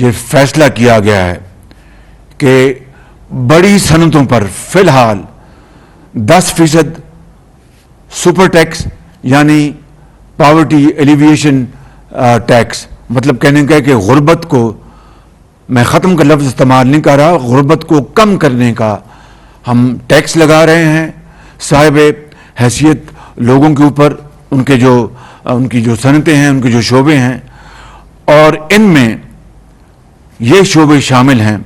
یہ فیصلہ کیا گیا ہے کہ بڑی صنعتوں پر فی الحال 10% سپر ٹیکس یعنی پاورٹی ایلیویشن ٹیکس، مطلب کہنے کا ہے کہ غربت کو، میں ختم کا لفظ استعمال نہیں کر رہا، غربت کو کم کرنے کا ہم ٹیکس لگا رہے ہیں صاحب حیثیت لوگوں کے اوپر، ان کی جو صنعتیں ہیں، ان کے جو شعبے ہیں، اور ان میں یہ شعبے شامل ہیں: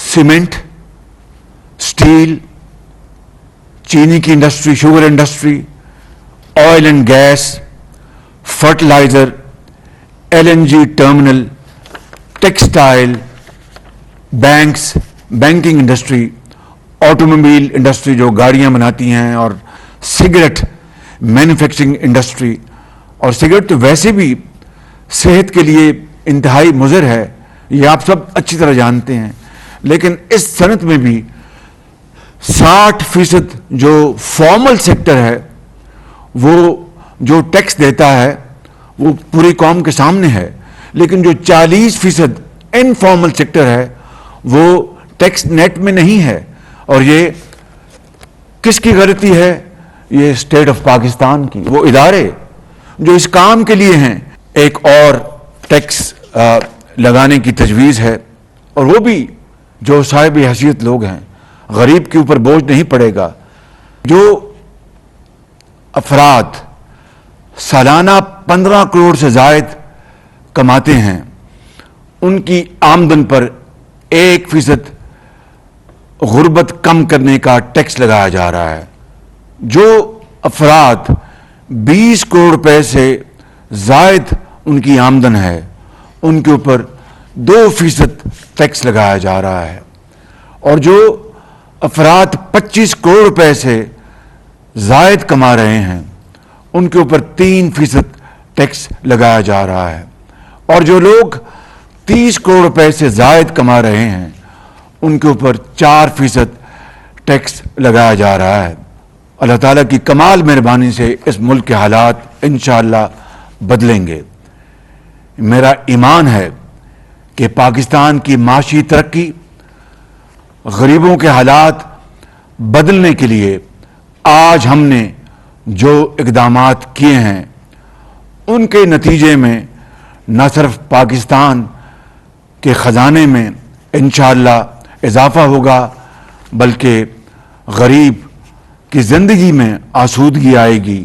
سیمنٹ، سٹیل، چینی کی industry, sugar industry, oil and gas, fertiliser, LNG terminal, textile, banks, banking industry, automobile industry جو گاڑیاں بناتی ہیں، اور سگریٹ مینوفیکچرنگ انڈسٹری. اور سگریٹ تو ویسے بھی صحت کے لیے انتہائی مضر ہے، یہ آپ سب اچھی طرح جانتے ہیں، لیکن اس صنعت میں بھی 60% جو فارمل سیکٹر ہے وہ جو ٹیکس دیتا ہے وہ پوری قوم کے سامنے ہے، لیکن جو 40% انفارمل سیکٹر ہے وہ ٹیکس نیٹ میں نہیں ہے. اور یہ کس کی غلطی ہے؟ یہ اسٹیٹ آف پاکستان کی. وہ ادارے جو اس کام کے لیے ہیں، ایک اور ٹیکس لگانے کی تجویز ہے، اور وہ بھی جو صاحب حیثیت لوگ ہیں، غریب کے اوپر بوجھ نہیں پڑے گا. جو افراد سالانہ 15 کروڑ سے زائد کماتے ہیں ان کی آمدن پر 1% غربت کم کرنے کا ٹیکس لگایا جا رہا ہے. جو افراد 20 کروڑ روپے سے زائد ان کی آمدن ہے ان کے اوپر 2% ٹیکس لگایا جا رہا ہے، اور جو افراد 25 کروڑ روپے سے زائد کما رہے ہیں ان کے اوپر 3% ٹیکس لگایا جا رہا ہے، اور جو لوگ 30 کروڑ روپے سے زائد کما رہے ہیں ان کے اوپر 4% ٹیکس لگایا جا رہا ہے. اللہ تعالیٰ کی کمال مہربانی سے اس ملک کے حالات انشاءاللہ بدلیں گے. میرا ایمان ہے کہ پاکستان کی معاشی ترقی، غریبوں کے حالات بدلنے کے لیے آج ہم نے جو اقدامات کیے ہیں ان کے نتیجے میں نہ صرف پاکستان کے خزانے میں انشاءاللہ اضافہ ہوگا بلکہ غریب کی زندگی میں آسودگی آئے گی.